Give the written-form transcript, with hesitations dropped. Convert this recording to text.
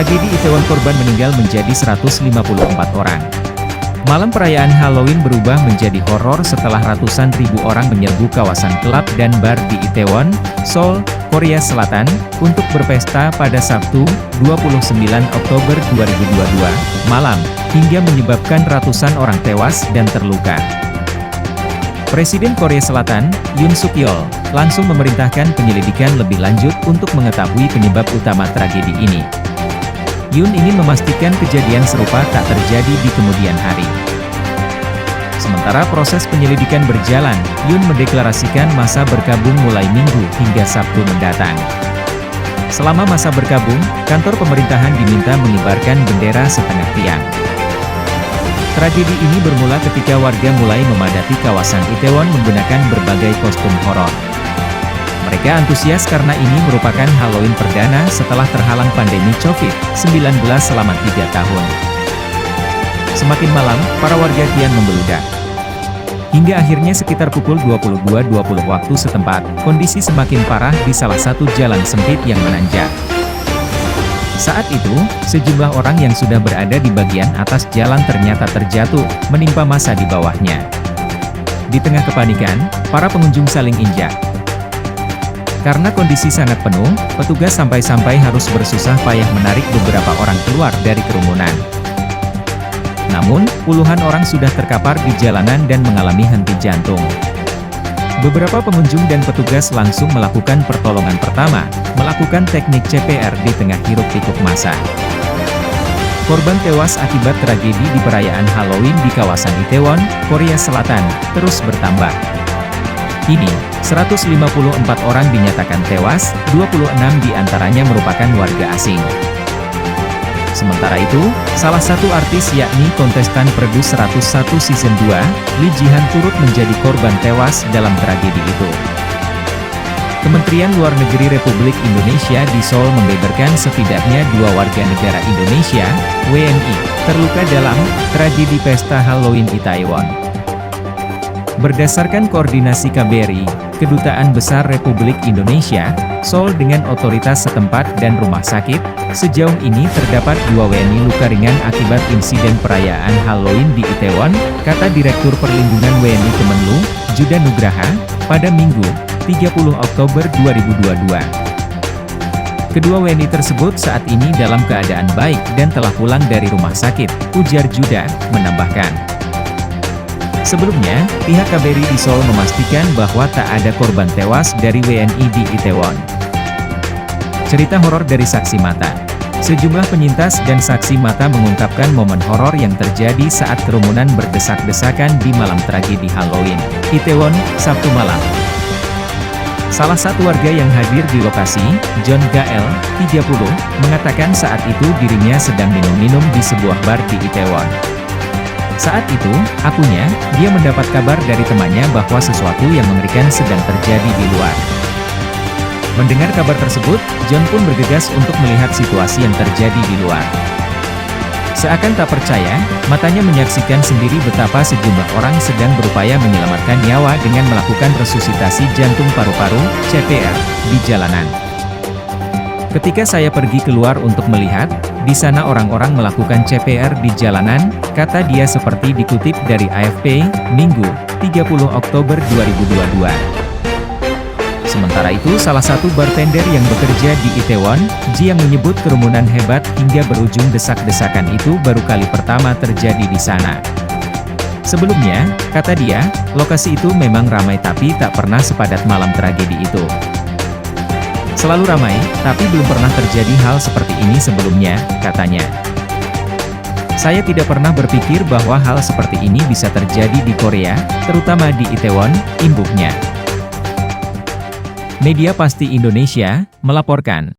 Tragedi Itaewon, korban meninggal menjadi 154 orang. Malam perayaan Halloween berubah menjadi horor setelah ratusan ribu orang menyerbu kawasan klub dan bar di Itaewon, Seoul, Korea Selatan, untuk berpesta pada Sabtu, 29 Oktober 2022, malam, hingga menyebabkan ratusan orang tewas dan terluka. Presiden Korea Selatan, Yoon Suk Yeol, langsung memerintahkan penyelidikan lebih lanjut untuk mengetahui penyebab utama tragedi ini. Yoon ingin memastikan kejadian serupa tak terjadi di kemudian hari. Sementara proses penyelidikan berjalan, Yoon mendeklarasikan masa berkabung mulai Minggu hingga Sabtu mendatang. Selama masa berkabung, kantor pemerintahan diminta mengibarkan bendera setengah tiang. Tragedi ini bermula ketika warga mulai memadati kawasan Itaewon menggunakan berbagai kostum horor. Mereka antusias karena ini merupakan Halloween perdana setelah terhalang pandemi COVID-19 selama 3 tahun. Semakin malam, para warga kian membeludak. Hingga akhirnya sekitar pukul 22.20 waktu setempat, kondisi semakin parah di salah satu jalan sempit yang menanjak. Saat itu, sejumlah orang yang sudah berada di bagian atas jalan ternyata terjatuh, menimpa massa di bawahnya. Di tengah kepanikan, para pengunjung saling injak. Karena kondisi sangat penuh, petugas sampai-sampai harus bersusah payah menarik beberapa orang keluar dari kerumunan. Namun, puluhan orang sudah terkapar di jalanan dan mengalami henti jantung. Beberapa pengunjung dan petugas langsung melakukan pertolongan pertama, melakukan teknik CPR di tengah hiruk-pikuk massa. Korban tewas akibat tragedi di perayaan Halloween di kawasan Itaewon, Korea Selatan, terus bertambah. Kini, 154 orang dinyatakan tewas, 26 diantaranya merupakan warga asing. Sementara itu, salah satu artis yakni kontestan Perdu 101 Season 2, Lee Ji-han turut menjadi korban tewas dalam tragedi itu. Kementerian Luar Negeri Republik Indonesia di Seoul membeberkan setidaknya 2 warga negara Indonesia, WNI, terluka dalam tragedi pesta Halloween Itaewon. Berdasarkan koordinasi KBRI, Kedutaan Besar Republik Indonesia, Seoul dengan otoritas setempat dan rumah sakit, sejauh ini terdapat 2 WNI luka ringan akibat insiden perayaan Halloween di Itaewon, kata Direktur Perlindungan WNI Kemenlu, Juda Nugraha, pada Minggu, 30 Oktober 2022. Kedua WNI tersebut saat ini dalam keadaan baik dan telah pulang dari rumah sakit, ujar Juda, menambahkan. Sebelumnya, pihak KBRI di Seoul memastikan bahwa tak ada korban tewas dari WNI di Itaewon. Cerita horor dari saksi mata. Sejumlah penyintas dan saksi mata mengungkapkan momen horor yang terjadi saat kerumunan berdesak-desakan di malam tragedi Halloween, Itaewon, Sabtu malam. Salah satu warga yang hadir di lokasi, John Gael, 30, mengatakan saat itu dirinya sedang minum-minum di sebuah bar di Itaewon. Saat itu, akunya, dia mendapat kabar dari temannya bahwa sesuatu yang mengerikan sedang terjadi di luar. Mendengar kabar tersebut, John pun bergegas untuk melihat situasi yang terjadi di luar. Seakan tak percaya, matanya menyaksikan sendiri betapa sejumlah orang sedang berupaya menyelamatkan nyawa dengan melakukan resusitasi jantung paru-paru, CPR, di jalanan. Ketika saya pergi keluar untuk melihat, di sana orang-orang melakukan CPR di jalanan, kata dia seperti dikutip dari AFP, Minggu, 30 Oktober 2022. Sementara itu salah satu bartender yang bekerja di Itaewon, Ji, yang menyebut kerumunan hebat hingga berujung desak-desakan itu baru kali pertama terjadi di sana. Sebelumnya, kata dia, lokasi itu memang ramai tapi tak pernah sepadat malam tragedi itu. Selalu ramai, tapi belum pernah terjadi hal seperti ini sebelumnya, katanya. Saya tidak pernah berpikir bahwa hal seperti ini bisa terjadi di Korea, terutama di Itaewon, imbuhnya. Media Pasti Indonesia melaporkan.